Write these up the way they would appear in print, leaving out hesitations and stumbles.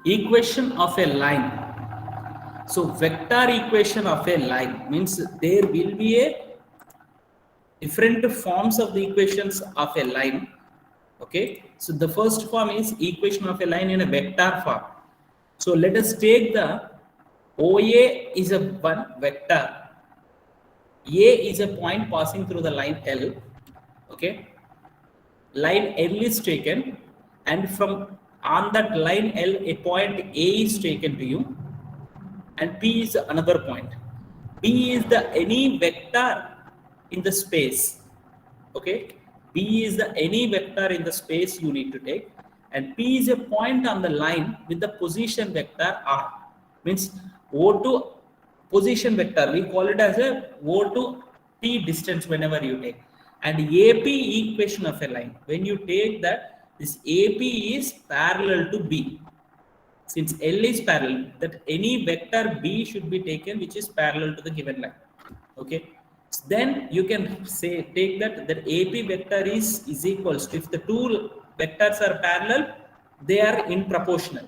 equation of a line. So vector equation of a line means there will be a different forms of the equations of a line. Okay, so the first form is equation of a line in a vector form. So let us take the OA is a one vector. A is a point passing through the line L. Okay, line L is taken, and from on that line L, a point A is taken to you, and P is another point. B is the any vector in the space. Okay, B is the any vector in the space you need to take, and P is a point on the line with the position vector R. Means O to position vector, we call it as a O to T distance whenever you take. And AP equation of a line, when you take that, this AP is parallel to B. Since L is parallel, that any vector B should be taken which is parallel to the given line. Okay, then you can say take that AP vector is equals to, if the two vectors are parallel, they are in proportional.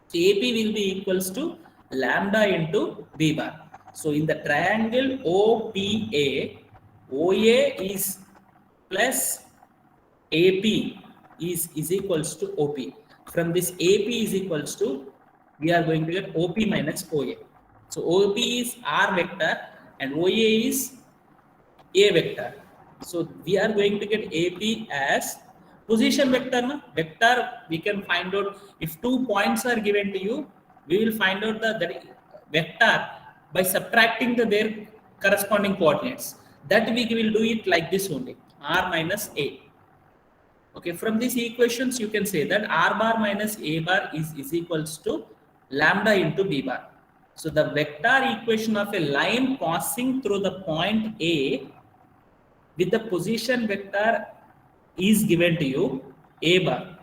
So AP will be equals to lambda into B bar. So in the triangle OPA, OA is plus AP is equals to OP. From this AP is equals to, we are going to get OP minus OA. So OP is R vector and OA is A vector. So we are going to get AP as position vector. Na? Vector, we can find out if 2 points are given to you, we will find out the vector by subtracting their corresponding coordinates. That we will do it like this only, R minus A. Okay, from these equations you can say that R bar minus A bar is equals to lambda into B bar. So the vector equation of a line passing through the point A with the position vector is given to you A bar,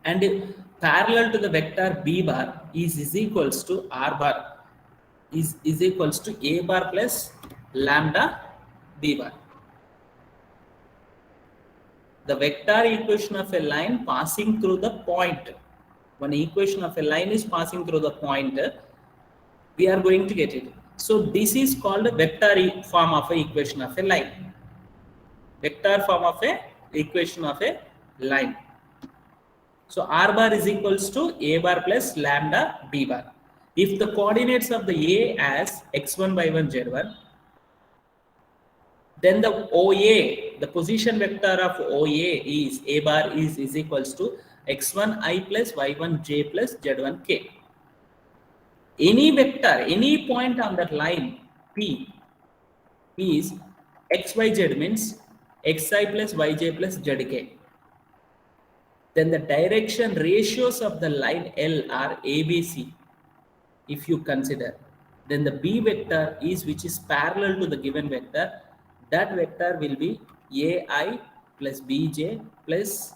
and parallel to the vector B bar is equals to R bar is equals to A bar plus lambda B bar. The vector equation of a line passing through the point. When equation of a line is passing through the point, we are going to get it. So this is called a vector form of a equation of a line. Vector form of a equation of a line. So R bar is equals to A bar plus lambda B bar. If the coordinates of the A as x1, y1, z1, then the OA, the position vector of OA is A bar is equals to x1 i plus y1 j plus z1 k. Any vector, any point on that line P is xyz means xi plus yj plus zk. Then the direction ratios of the line L are ABC. If you consider, then the B vector is which is parallel to the given vector. That vector will be AI plus BJ plus,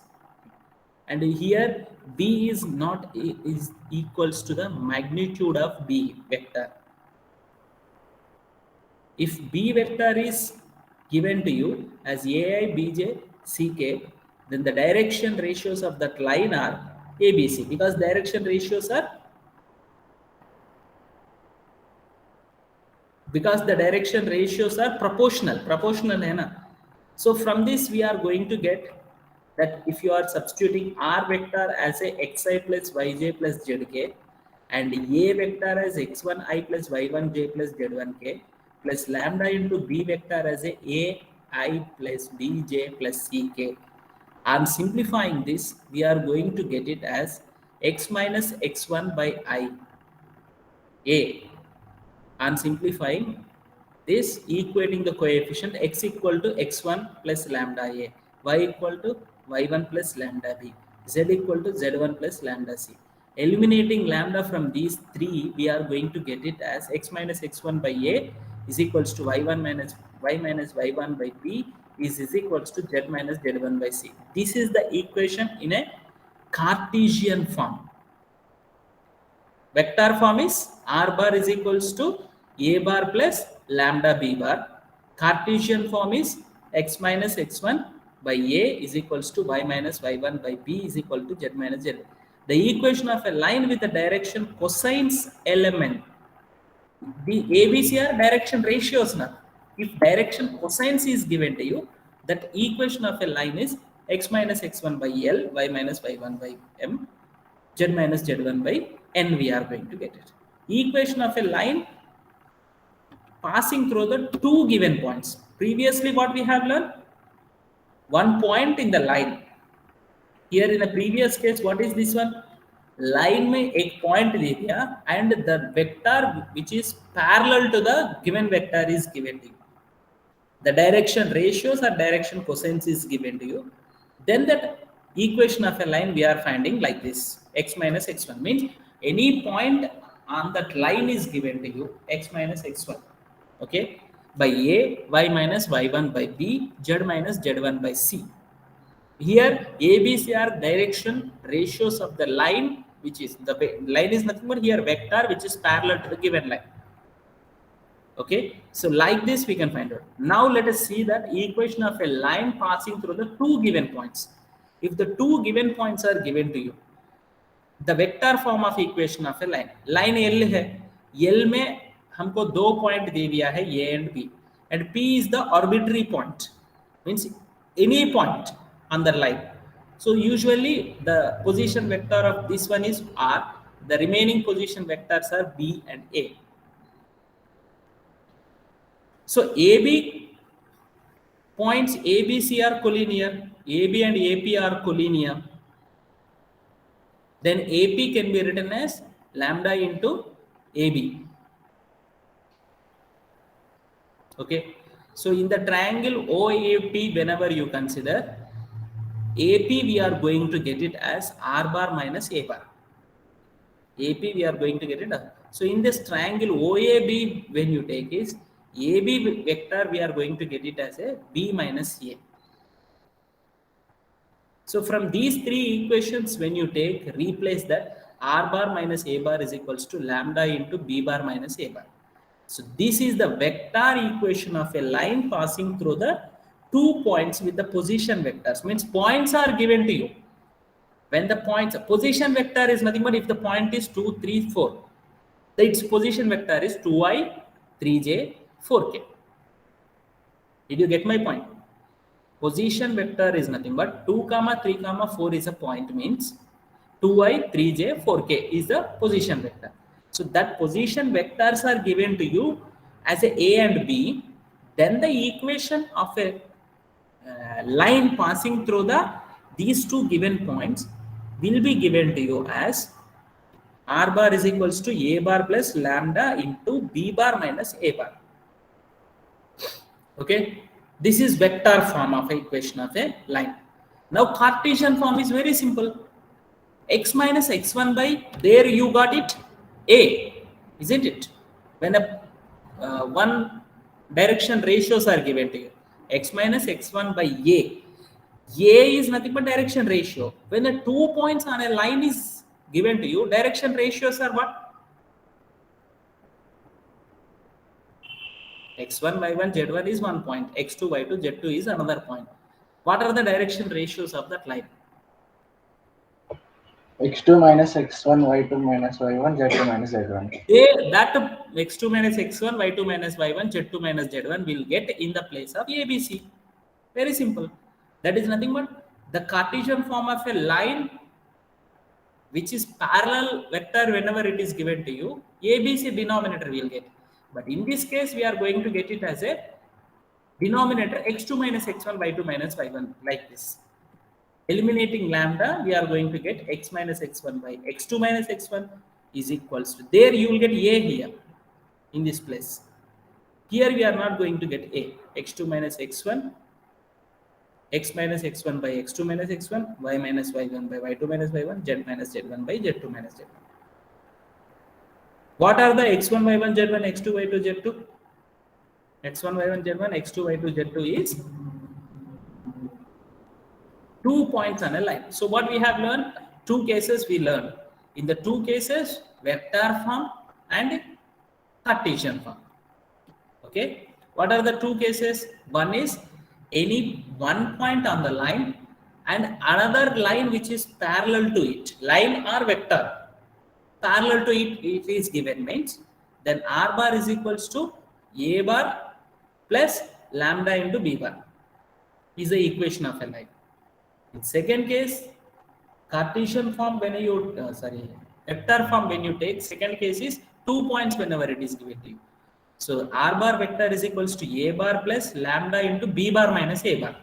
and here B is not is equals to the magnitude of B vector. If B vector is given to you as AI, BJ, CK, then the direction ratios of that line are ABC, because direction ratios are proportional hai na? So from this we are going to get that if you are substituting R vector as a xi plus yj plus zk, and A vector as x1 i plus y1 j plus z1 k, plus lambda into B vector as a ai plus bj plus ck, I am simplifying this, we are going to get it as x minus x1 by I A. I am simplifying this, equating the coefficient x equal to x1 plus lambda A, y equal to y1 plus lambda B, z equal to z1 plus lambda C. Eliminating lambda from these three, we are going to get it as x minus x1 by A is equals to y1 minus y1 by B is equals to z minus z1 by C. This is the equation in a Cartesian form. Vector form is R bar is equals to A bar plus lambda B bar. Cartesian form is x minus x1 by A is equals to y minus y1 by B is equal to z minus z. The equation of a line with the direction cosines element. The ABC are direction ratios now. If direction cosines is given to you, that equation of a line is x minus x1 by L, y minus y1 by M, z minus z1 by N. We are going to get it. Equation of a line passing through the two given points. Previously, what we have learned? One point in the line. Here in the previous case, what is this one? Line में एक point दे दिया and the vector which is parallel to the given vector is given to you. The direction ratios or direction cosines is given to you. Then that equation of a line we are finding like this: x minus x1 means any point on that line is given to you x minus x1. Okay, by a, y minus y1 by b, z minus z1 by c. Here ABC are direction ratios of the line, which is the line is nothing but here vector which is parallel to the given line. Okay, so like this we can find out. Now let us see that equation of a line passing through the two given points. If the two given points are given to you, the vector form of equation of a line. Line L है, L में हमको दो point दे दिया है A and B, and P is the arbitrary point, means any point on the line. So usually the position vector of this one is R. The remaining position vectors are B and A. So AB points ABC are collinear, AB and AP are collinear. Then AP can be written as lambda into AB. Okay. So in the triangle OAP, whenever you consider AP, we are going to get it as R bar minus A bar. AP, we are going to get it. So in this triangle OAB, when you take is AB vector, we are going to get it as a B minus A. So from these three equations, when you take, replace that, R bar minus A bar is equals to lambda into B bar minus A bar. So this is the vector equation of a line passing through the 2 points with the position vectors. Means points are given to you. When the points, position vector is nothing but if the point is 2, 3, 4, its position vector is 2i, 3j, 4k. Did you get my point? Position vector is nothing but 2, 3, 4 is a point, means 2i, 3j, 4k is the position vector. So that position vectors are given to you as a and B. Then the equation of a line passing through these two given points will be given to you as R bar is equals to A bar plus lambda into B bar minus A bar. Okay, this is vector form of a equation of a line. Now Cartesian form is very simple. X minus x1 by, there you got it, A, isn't it? When a one direction ratios are given to you, x minus x1 by A is nothing but direction ratio. When the 2 points on a line is given to you, direction ratios are what? x1, y1, z1 is 1 point, x2, y2, z2 is another point. What are the direction ratios of that line? x2 minus x1, y2 minus y1, z2 minus z1. That x2 minus x1, y2 minus y1, z2 minus z1 will get in the place of ABC. Very simple. That is nothing but the Cartesian form of a line which is parallel vector whenever it is given to you, ABC denominator will get. But in this case, we are going to get it as a denominator x2 minus x1, y2 minus y1 like this. Eliminating lambda, we are going to get x minus x1 by x2 minus x1 is equals to, there you will get A here in this place. Here we are not going to get A, x2 minus x1, x minus x1 by x2 minus x1, y minus y1 by y2 minus y1, z minus z1 by z2 minus z1. What are the x1, y1, z1, x2, y2, z2? x1, y1, z1, x2, y2, z2 is 2 points on a line. So what we have learned, two cases we learned. In the two cases, vector form and Cartesian form. Okay. What are the two cases? One is any 1 point on the line and another line which is parallel to it, line or vector parallel to it, if is given means then r bar is equals to a bar plus lambda into b bar is the equation of a line. In second case, Cartesian form when you vector form when you take, second case is 2 points whenever it is given to you. So r bar vector is equals to a bar plus lambda into b bar minus a bar.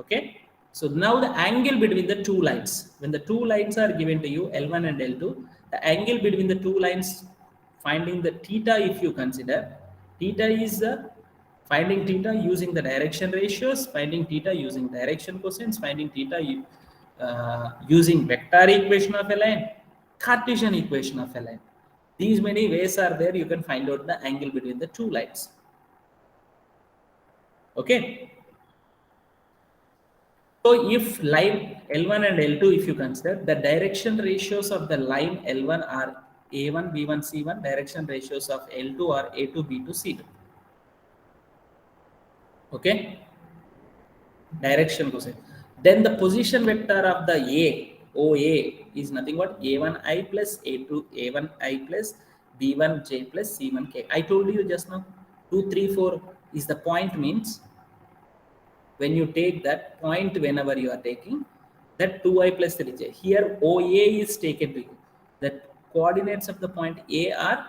Okay. So now the angle between the two lines, when the two lines are given to you L1 and L2, the angle between the two lines, finding the theta, if you consider theta is finding theta using the direction ratios, finding theta using direction cosines, finding theta using vector equation of a line, Cartesian equation of a line. These many ways are there, you can find out the angle between the two lines. Okay. So if line L1 and L2, if you consider, the direction ratios of the line L1 are A1, B1, C1, direction ratios of L2 are A2, B2, C2. Okay. Direction cosine. Then the position vector of the OA is nothing but A1I plus A1I plus B1J plus C1K. I told you just now 2, 3, 4 is the point, means when you take that point, whenever you are taking that 2i plus 3j, here OA is taken to you. The coordinates of the point A are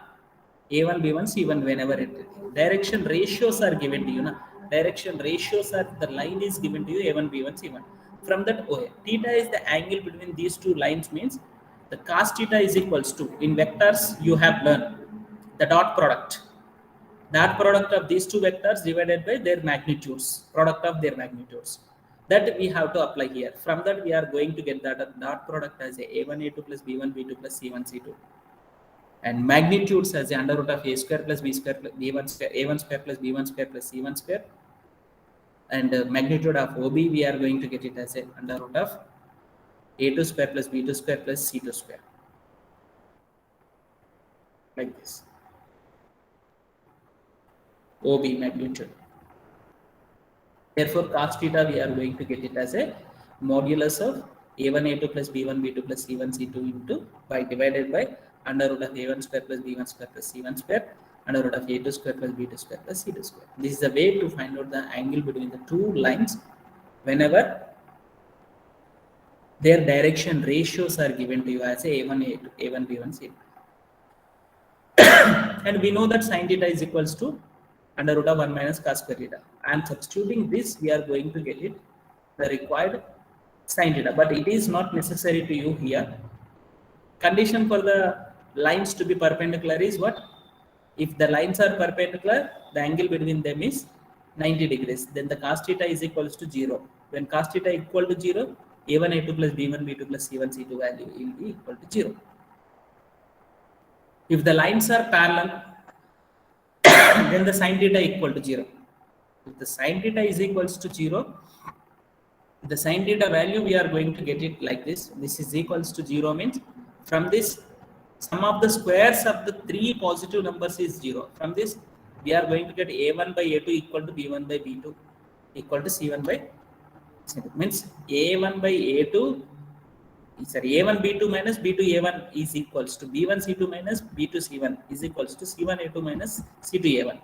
A1, B1, C1 whenever it is. Direction ratios are given to you. Na? Direction ratios are, the line is given to you A1, B1, C1. From that OA, theta is the angle between these two lines, means the cos theta is equals to, in vectors you have learned the dot product. Dot product of these two vectors divided by their magnitudes, product of their magnitudes. That we have to apply here. From that we are going to get that dot product as a A1, A2 plus B1, B2 plus C1, C2. And magnitudes as the under root of A square plus B square plus B1 square, A1 square plus B1 square plus C1 square. And magnitude of OB, we are going to get it as a under root of A2 square plus B2 square plus C2 square. Like this. OB magnitude. Therefore, cos theta, we are going to get it as a modulus of A1, A2 plus B1, B2 plus C1, C2 into by divided by under root of A1 square plus B1 square plus C1 square, under root of A2 square plus B2 square plus C2 square. This is the way to find out the angle between the two lines whenever their direction ratios are given to you as a A1, A2, A1, B1, C2. And we know that sin theta is equals to under root of 1 minus cos square theta. And substituting this, we are going to get it the required sin theta. But it is not necessary to you here. Condition for the lines to be perpendicular is what? If the lines are perpendicular, the angle between them is 90 degrees. Then the cos theta is equals to 0. When cos theta equal to 0, A1, A2 plus B1, B2 plus C1, C2 value will be equal to 0. If the lines are parallel, then the sin theta equal to 0. If the sin theta is equals to 0, the sin theta value we are going to get it like this. This is equals to 0 means from this sum of the squares of the three positive numbers is 0. From this we are going to get A1 by A2 equal to B1 by B2 equal to C1 by C2. Means A1 by A2, sorry, A1 B2 minus B2 A1 is equals to B1 C2 minus B2 C1 is equals to C1 A2 minus C2 A1.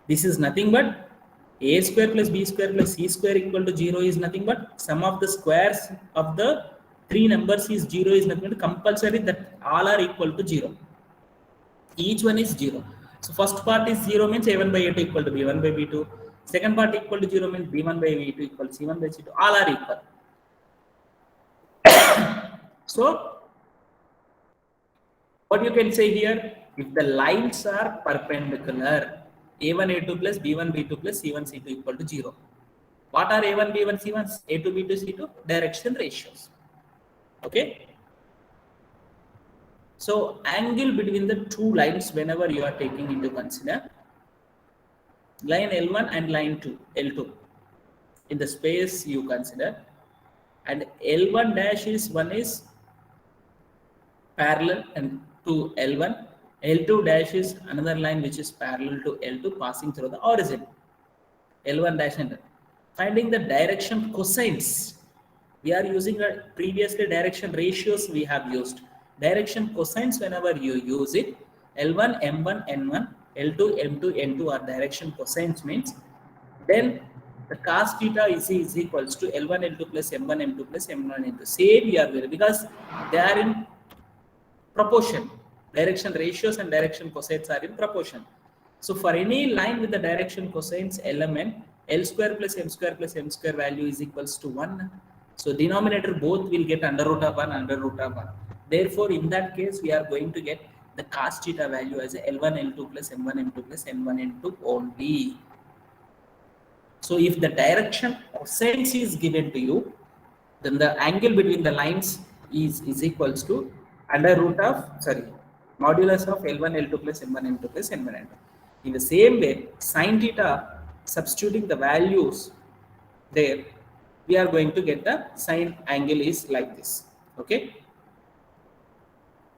This is nothing but A square plus B square plus C square equal to 0 is nothing but sum of the squares of the three numbers is 0 is nothing but compulsory that all are equal to 0. Each one is 0. So first part is 0 means A1 by A2 equal to B1 by B2. Second part equal to 0 means B1 by B2 equal to C1 by C2. All are equal. So what you can say here, if the lines are perpendicular, A1 A2 plus B1 B2 plus C1 C2 equal to 0. What are A1 B1 C1 A2 B2 C2? Direction ratios. Okay. So angle between the two lines whenever you are taking into consider line L1 and line L2 in the space you consider, and L1 dash is one is parallel and to L1, L2 dash is another line which is parallel to L2 passing through the origin. L1 dash and finding the direction cosines We are using previously direction ratios we have used. Direction cosines, whenever you use it, L1, M1, N1, L2, M2, N2 are direction cosines, means then the cos theta is equals to L1, L2 plus M1, M2 plus M1, N2. Same we are doing because they are in proportion. Direction ratios and direction cosines are in proportion. So for any line with the direction cosines element, L square plus M square plus M square value is equals to 1. So denominator both will get under root of 1, under root of 1. Therefore, in that case, we are going to get the cos theta value as L1, L2 plus M1, M2 plus M1, N2 only. So if the direction cosines is given to you, then the angle between the lines is equals to under root of, modulus of L1, L2 plus M1, M2 plus M1, N2. In the same way, sin theta, substituting the values there, we are going to get the sine angle is like this. Okay.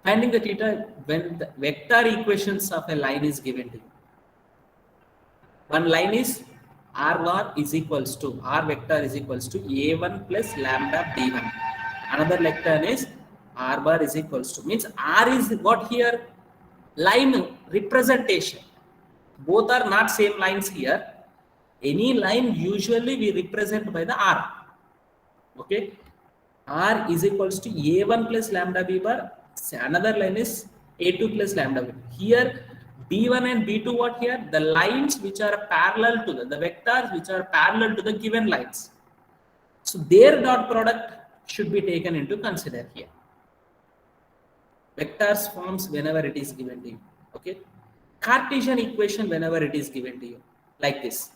Finding the theta when the vector equations of a line is given to you. One line is r bar is equals to r vector is equals to a1 plus lambda b1. Another vector is r bar is equals to, means r is what here? Line representation. Both are not same lines here. Any line usually we represent by the r. Okay. R is equals to a1 plus lambda b bar. Another line is a2 plus lambda b. Here b1 and b2 what here? The lines which are parallel to the vectors which are parallel to the given lines. So their dot product should be taken into consider here. Vectors forms whenever it is given to you. Okay. Cartesian equation whenever it is given to you. Like this.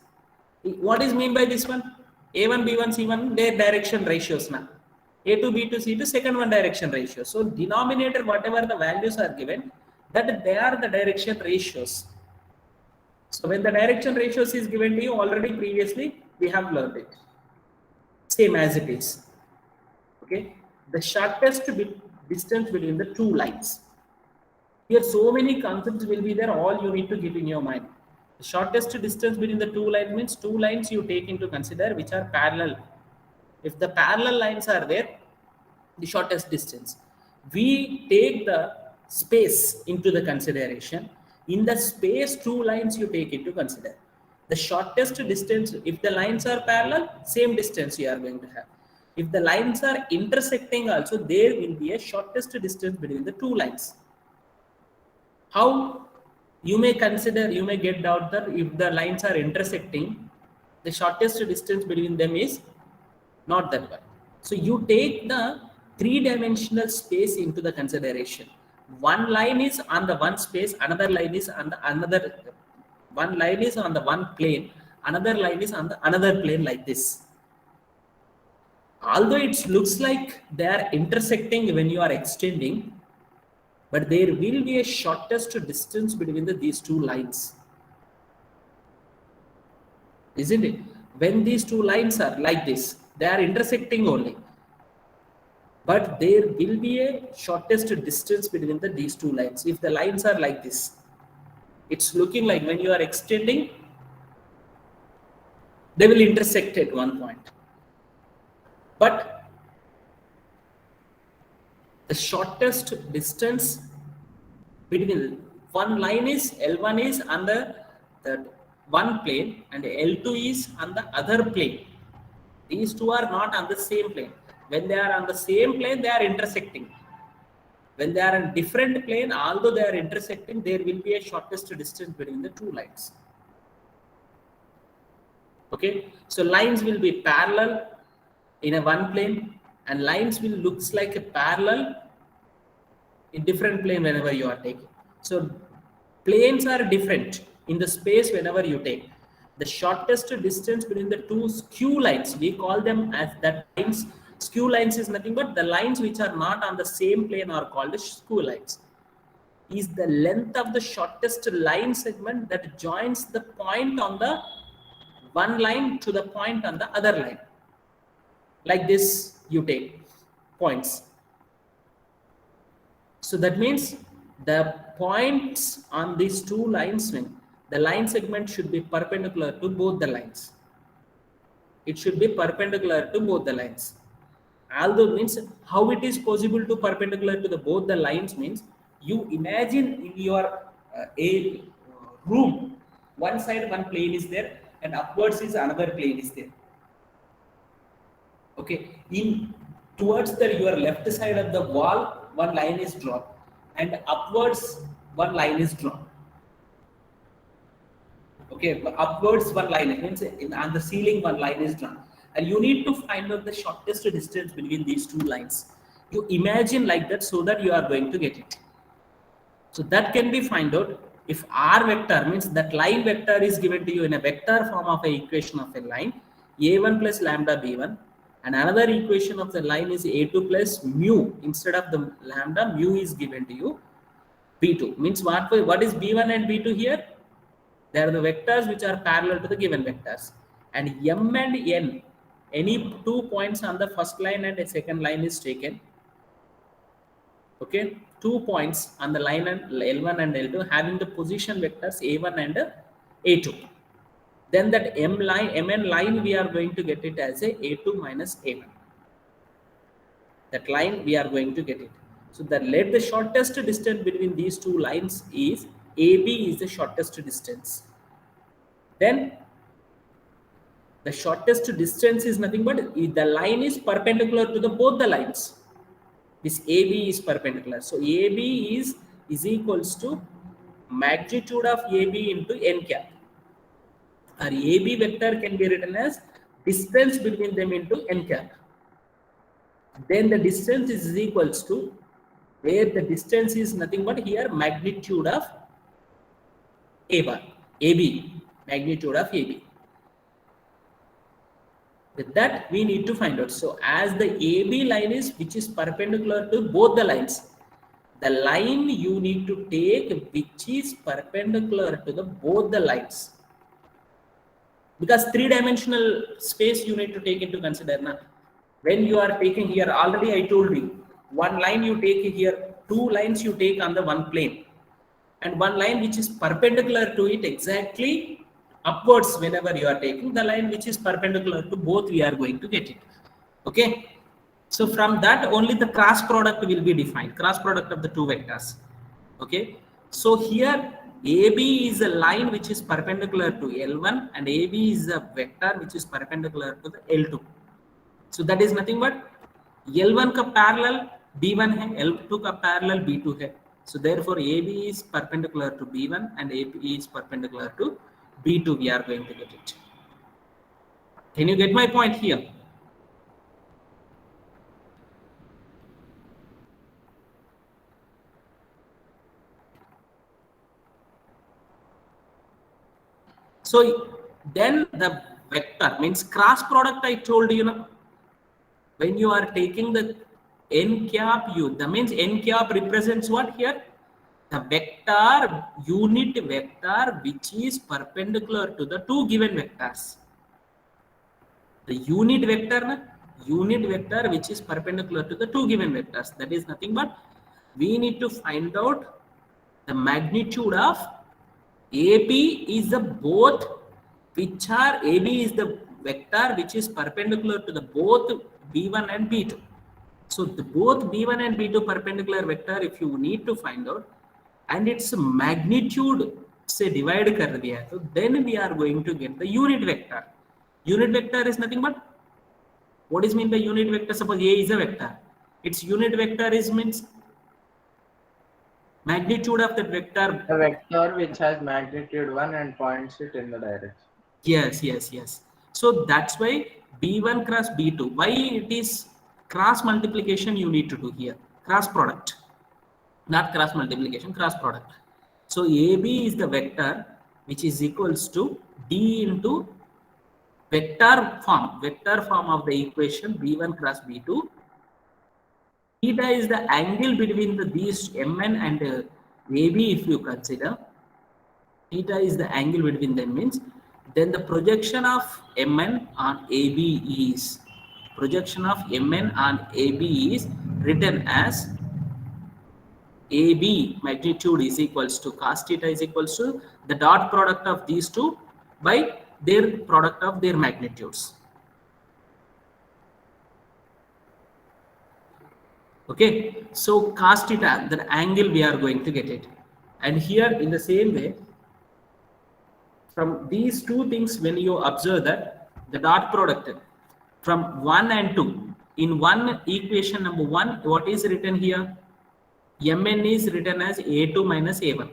What is mean by this one? A1, B1, C1, their direction ratios now. A2, B2, C2, second one direction ratio. So denominator, whatever the values are given, that they are the direction ratios. So when the direction ratios is given to you, already previously we have learned it. Same as it is. Okay. The shortest distance between the two lines. Here so many concepts will be there, all you need to keep in your mind. The shortest distance between the two lines means two lines you take into consider which are parallel. If the parallel lines are there, the shortest distance. We take the space into the consideration. In the space, two lines you take into consider. The shortest distance, if the lines are parallel, same distance you are going to have. If the lines are intersecting also, there will be a shortest distance between the two lines. How? You may consider, you may get doubt that if the lines are intersecting, the shortest distance between them is not that one. So you take the three-dimensional space into the consideration. One line is on the one space, another line is on the another. One line is on the one plane, another line is on the another plane like this. Although it looks like they are intersecting when you are extending, but there will be a shortest distance between these two lines. Isn't it? When these two lines are like this, they are intersecting only. But there will be a shortest distance between these two lines. If the lines are like this, it's looking like when you are extending, they will intersect at one point. But the shortest distance between one line is L1 is on the one plane and L2 is on the other plane. These two are not on the same plane. When they are on the same plane, they are intersecting. When they are on different plane, although they are intersecting, there will be a shortest distance between the two lines. Okay, so lines will be parallel in a one plane, and lines will looks like a parallel in different plane whenever you are taking. So planes are different in the space whenever you take. The shortest distance between the two skew lines, we call them as that lines. Skew lines is nothing but the lines which are not on the same plane are called as skew lines. Is the length of the shortest line segment that joins the point on the one line to the point on the other line. Like this you take points. So that means the points on these two lines, the line segment should be perpendicular to both the lines. It should be perpendicular to both the lines. Although means how it is possible to perpendicular to the both the lines means you imagine in your a room, one side one plane is there and upwards is another plane is there. Okay, in towards the your left side of the wall one line is drawn and upwards one line is drawn. Okay, but upwards one line means on the ceiling one line is drawn and you need to find out the shortest distance between these two lines. You imagine like that so that you are going to get it. So that can be find out if r vector means that line vector is given to you in a vector form of a equation of a line a1 plus lambda b1 and another equation of the line is a2 plus mu. Instead of the lambda, mu is given to you b2 means what is b1 and b2 here? They are the vectors which are parallel to the given vectors. And m and n, any 2 points on the first line and a second line is taken. Okay, 2 points on the line and L1 and L2 having the position vectors A1 and A2. Then that mn line we are going to get it as a A2 minus A1. That line we are going to get it. So let the shortest distance between these two lines is AB is the shortest distance. Then the shortest distance is nothing but the line is perpendicular to the both the lines. This AB is perpendicular. So AB is equals to magnitude of AB into n cap. Or AB vector can be written as distance between them into n cap. Then the distance is equals to where the distance is nothing but here magnitude of AB, magnitude of AB. With that we need to find out. So as the AB line is which is perpendicular to both the lines, the line you need to take which is perpendicular to the both the lines, because three-dimensional space you need to take into consideration. When you are taking here, already I told you, one line you take here, two lines you take on the one plane, and one line which is perpendicular to it exactly upwards. Whenever you are taking the line which is perpendicular to both, we are going to get it. Okay, so from that only the cross product will be defined, cross product of the two vectors. Okay, so here AB is a line which is perpendicular to L1 and AB is a vector which is perpendicular to the L2. So that is nothing but L1 का parallel B1 है, L2 का parallel B2 है. So therefore AB is perpendicular to B1 and AB is perpendicular to B2. We are going to get it. Can you get my point here? So then the vector means cross product. I told you, know, when you are taking the n cap, that means n cap represents what here? The vector, unit vector which is perpendicular to the two given vectors. The unit vector which is perpendicular to the two given vectors. That is nothing but we need to find out the magnitude of AB is the both which are AB is the vector which is perpendicular to the both B1 and B2. So the both B1 and B2 perpendicular vector if you need to find out and its magnitude say divide kar diya, so then we are going to get the unit vector. Unit vector is nothing but what is mean by unit vector? Suppose A is a vector, its unit vector is means magnitude of that vector. The vector which has magnitude 1 and points it in the direction. Yes. So that's why B1 cross B2. Why it is cross multiplication you need to do here? Cross product. Not cross multiplication, cross product. So AB is the vector which is equals to D into vector form of the equation B1 cross B2. Theta is the angle between these Mn and AB if you consider. Theta is the angle between them means then the projection of Mn on AB is written as AB magnitude is equals to cos theta is equals to the dot product of these two by their product of their magnitudes. Okay, so cos theta, the angle we are going to get it. And here in the same way, from these two things, when you observe that the dot product from 1 and 2, in one equation number 1, what is written here? Mn is written as A2 minus A1.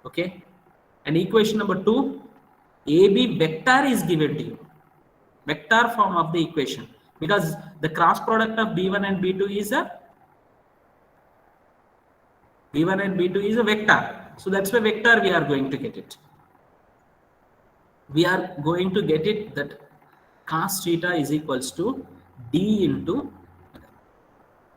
Okay, and equation number 2, AB vector is given to you. Vector form of the equation, because the cross product of B1 and B2 is a B1 and B2 is a vector. So that's why vector we are going to get it. We are going to get it that cos theta is equals to D into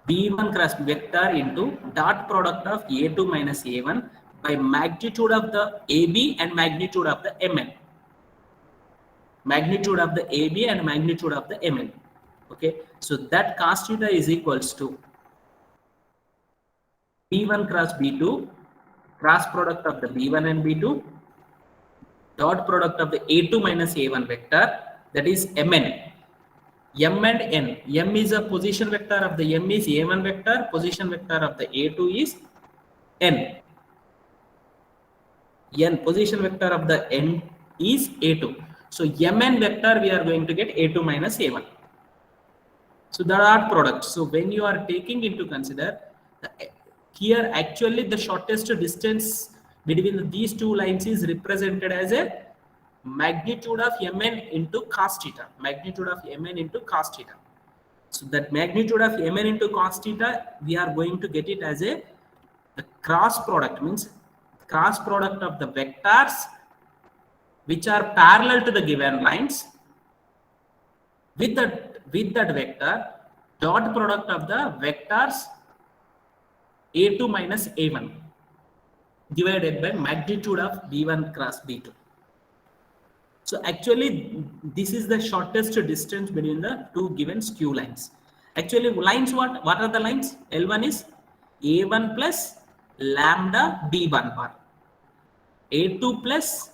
B1 cross vector into dot product of A2 minus A1 by magnitude of the AB and magnitude of the Mn. Magnitude of the AB and magnitude of the Mn. Okay, so that cos theta is equals to B1 cross B2, cross product of the B1 and B2, dot product of the A2 minus A1 vector, that is Mn. M and N. M is a position vector of the M is A1 vector, position vector of the A2 is N. N, position vector of the N is A2. So Mn vector we are going to get A2 minus A1. So the dot product. So when you are taking into consider here, actually the shortest distance between these two lines is represented as a magnitude of Mn into cos theta. Magnitude of Mn into cos theta. So that magnitude of Mn into cos theta, we are going to get it as the cross product, means cross product of the vectors which are parallel to the given lines with that vector, dot product of the vectors A2 minus A1 divided by magnitude of B1 cross B2. So actually this is the shortest distance between the two given skew lines. Actually lines, what are the lines? L1 is A1 plus lambda B1 bar, A2 plus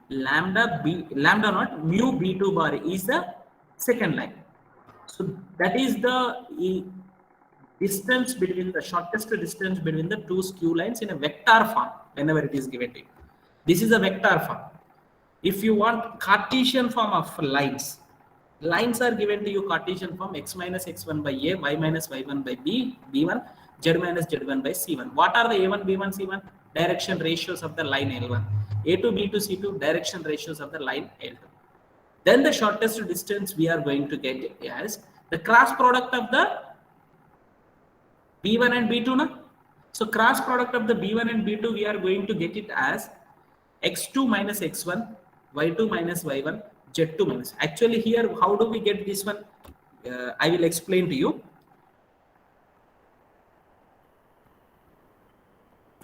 lambda not mu B2 bar is the second line. So that is the distance between the shortest distance between the two skew lines in a vector form whenever it is given to you. This is a vector form. If you want Cartesian form of lines, lines are given to you Cartesian form x minus x1 by a, y minus y1 by b, b1, z minus z1 by c1. What are the a1, b1, c1? Direction ratios of the line L1. A2, B2, C2, direction ratios of the line L2. Then the shortest distance we are going to get as the cross product of the B1 and B2. Na? So cross product of the B1 and B2, we are going to get it as x2 minus x1, y2 minus y1, z2 minus. Actually here, how do we get this one? I will explain to you.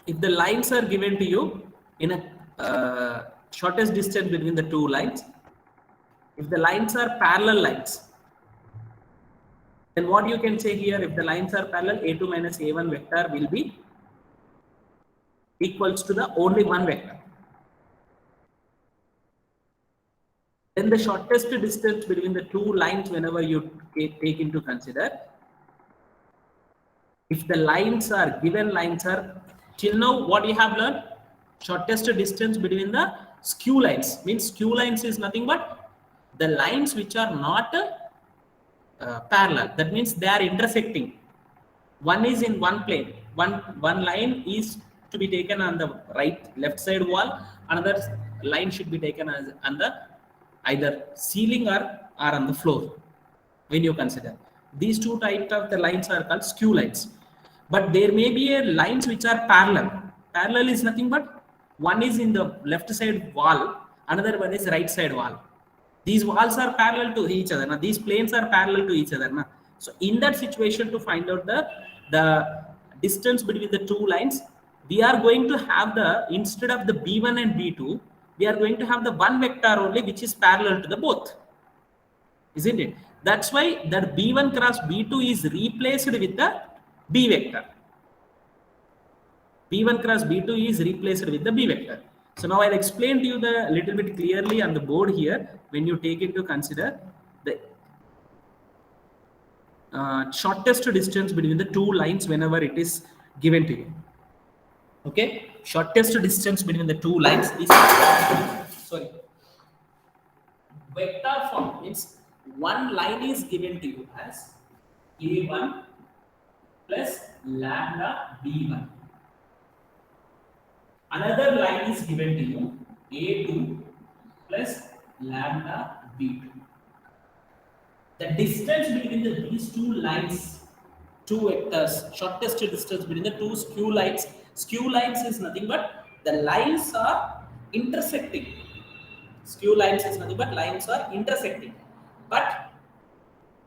If the lines are given to you in a shortest distance between the two lines, if the lines are parallel lines, then what you can say here, if the lines are parallel, A2 minus A1 vector will be equals to the only one vector. Then the shortest distance between the two lines, whenever you take into consider, if the lines are given lines are, till now what you have learned, shortest distance between the skew lines, means skew lines is nothing but the lines which are not parallel. That means they are intersecting. One is in one plane. One line is to be taken on the left side wall. Another line should be taken as on the either ceiling or on the floor. When you consider these two types of the lines are called skew lines. But there may be lines which are parallel. Parallel is nothing but one is in the left side wall, another one is right side wall. These walls are parallel to each other. Now, these planes are parallel to each other. Now. So in that situation, to find out the distance between the two lines, we are going to have instead of the B1 and B2, we are going to have the one vector only which is parallel to the both. Isn't it? That's why that B1 cross B2 is replaced with the B vector. B1 cross B2 is replaced with the B vector. So now I'll explain to you the little bit clearly on the board here when you take into consider the shortest distance between the two lines whenever it is given to you. Okay, shortest distance between the two lines is sorry. Vector form means one line is given to you as a1 plus lambda b1. Another line is given to you a2 plus lambda b2. The distance between these two lines, two vectors, shortest distance between the two skew lines. Skew lines is nothing but the lines are intersecting. Skew lines is nothing but lines are intersecting, but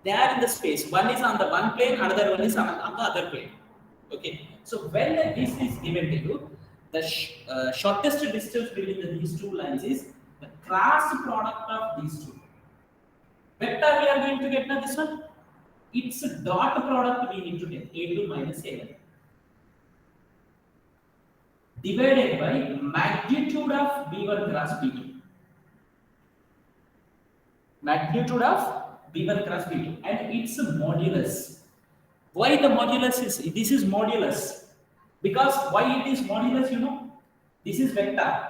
they are in the space. One is on the one plane, another one is on the other plane. Okay. So when this is given to you, the shortest distance between these two lines is the cross product of these two. Vector we are going to get now this one. Its dot product we need to take a2 minus a1 divided by magnitude of b1 cross b2. Magnitude of b1 cross b2 and its modulus. Why the modulus is this is modulus? Because why it is modulus, you know? This is vector.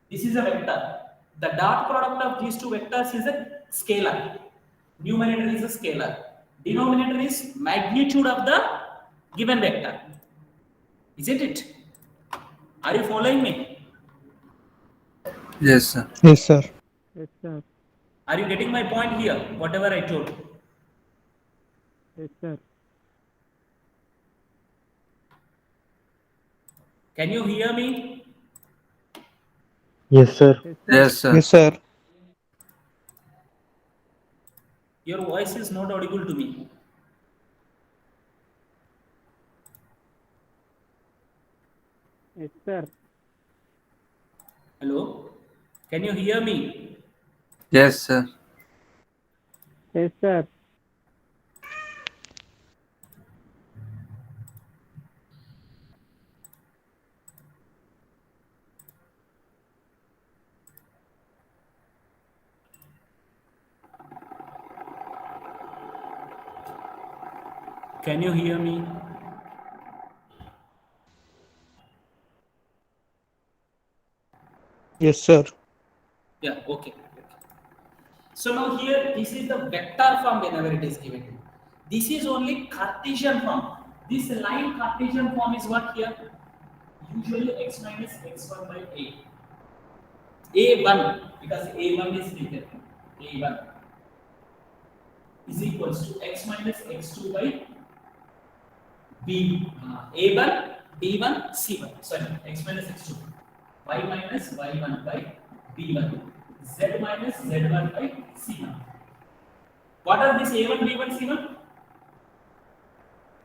This is a vector. The dot product of these two vectors is a scalar. Numerator is a scalar. Denominator is magnitude of the given vector. Isn't it? Are you following me? Yes, sir. Yes, sir. Yes, sir. Are you getting my point here? Whatever I told. Yes, sir. Can you hear me? Yes, sir. Yes, sir. Yes, sir. Your voice is not audible to me. Yes, sir. Hello? Can you hear me? Yes, sir. Yes, sir. Can you hear me? Yes, sir. Yeah, okay. So now here, this is the vector form whenever it is given to you. This is only Cartesian form. This line Cartesian form is what here? Usually x minus x1 by a. A1, because A1 is taken. A1 is equals to x minus x2 by b. A1, B1, C1. Sorry, x minus x2. Y minus y1 by b1. Z minus z1 by c1. What are these a1, b1, c1?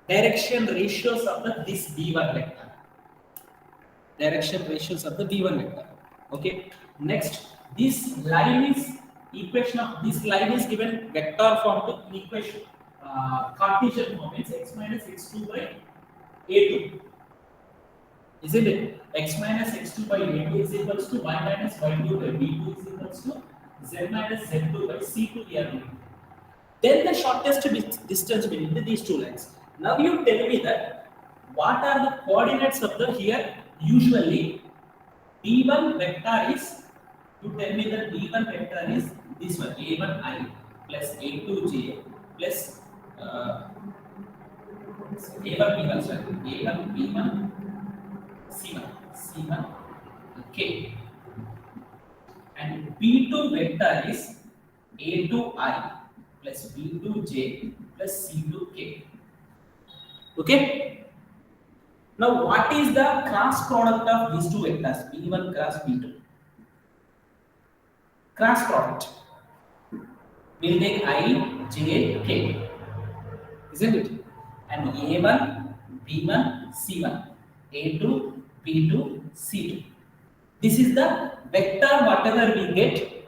Direction ratios of this b1 vector. Direction ratios of the b1 vector. Okay. Next, this line is equation of this line is given vector form to equation Cartesian form. It's x minus x2 by a2. Isn't it? X minus x2 by a2 is equals to y minus y2 by b2 is equals to z minus z2 by c2 we are doing. Then the shortest distance between these two lines. Now you tell me that what are the coordinates of the here? Usually b1 vector is, you tell me that b1 vector is this one, a1i plus a2j plus a1b1, sorry, a1b1 C1, K, and B2 vector is A2I plus B2J plus C2K. Okay. Now, what is the cross product of these two vectors, B1 cross B2? Cross product will take I, J, K, isn't it? And A1, B1, C1, A2, B2, C2. This is the vector whatever we get,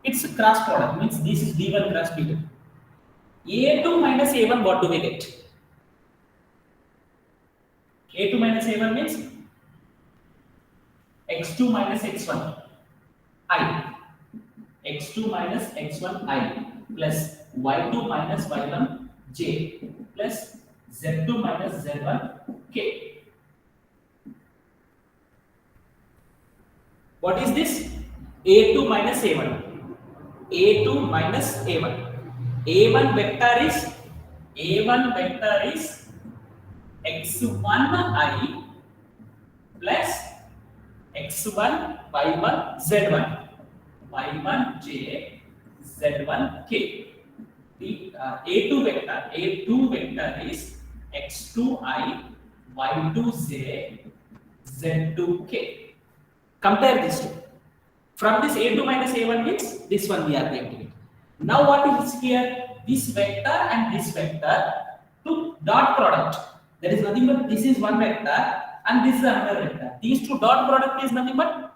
it's a cross product, means this is B1 cross B2. A2 minus A1, what do we get? A2 minus A1 means x2 minus x1 I, x2 minus x1 I plus y2 minus y1 j plus z2 minus z1 k. What is this? A2 minus A1. A2 minus A1. A1 vector is x1I plus x1 y1 z1 y1j z1k. The A2 vector is x2I y2j z2k. Compare these two. From this A2 minus A1 means this one we are going to get. Now what is here? This vector and this vector took dot product. There is nothing but this is one vector and this is another vector. These two dot product is nothing but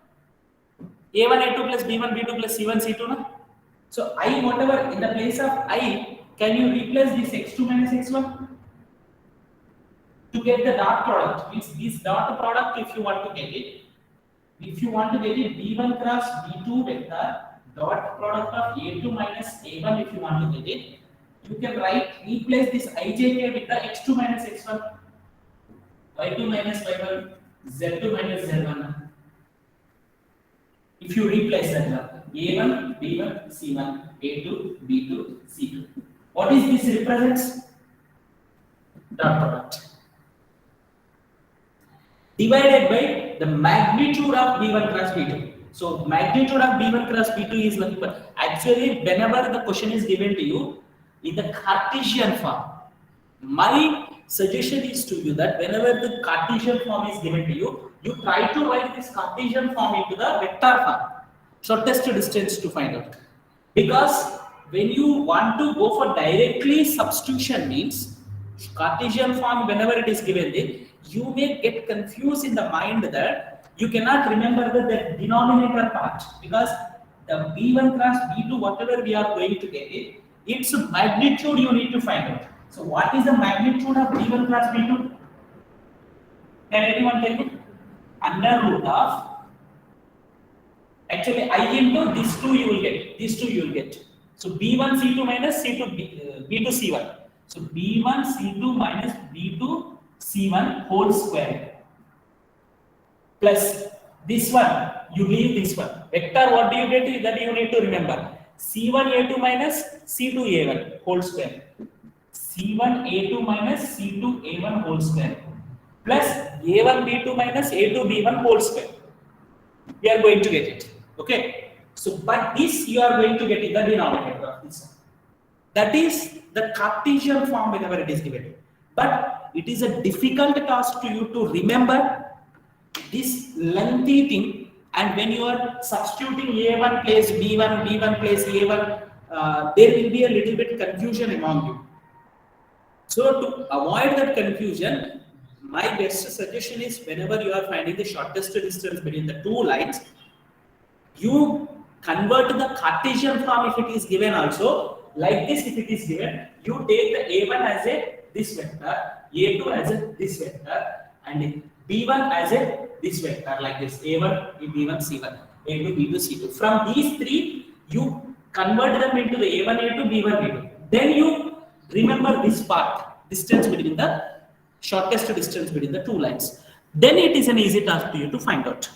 A1 A2 plus B1 B2 plus C1 C2. No? So I whatever in the place of I, can you replace this x2 minus x1 to get the dot product? Means this dot product if you want to get it. If you want to get it B1 cross B2 vector dot product of A2 minus A1 if you want to get it, you can replace this ijk with the x2 minus x1, y2 minus y1, z2 minus z1. If you replace that A1, B1, C1, A2, B2, C2. What is this represents? Dot product. Divided by the magnitude of B1 cross B2. So magnitude of B1 cross B2 is nothing but actually whenever the question is given to you in the Cartesian form, my suggestion is to you that whenever the Cartesian form is given to you, you try to write this Cartesian form into the vector form, shortest distance to find out. Because when you want to go for directly substitution means Cartesian form whenever it is given there, you may get confused in the mind that you cannot remember the denominator part because the B1 cross B2 whatever we are going to get it, its magnitude you need to find out. So what is the magnitude of B1 cross B2? Can anyone tell me? Under root of actually I into these two you will get. These two you will get. So B1 C2 minus C2 B2 C1. So B1 C2 minus B2 C1 whole square plus this one you leave this one vector. What do you get? That you need to remember C1 A2 minus C2 A1 whole square, C1 A2 minus C2 A1 whole square plus A1 B2 minus A2 B1 whole square. We are going to get it. Okay. So but this you are going to get in the denominator of this one. That is the Cartesian form whenever it is given. But it is a difficult task to you to remember this lengthy thing, and when you are substituting A1 place B1, B1 place A1, there will be a little bit confusion among you. So to avoid that confusion, my best suggestion is whenever you are finding the shortest distance between the two lines, you convert the Cartesian form if it is given also, like this if it is given, you take the A1 as a this vector, A2 as a this vector, and B1 as a this vector like this, A1, B1, C1, A2, B2, C2. From these three, you convert them into the A1, A2, B1, B2. Then you remember this part, distance between the shortest distance between the two lines. Then it is an easy task to you to find out.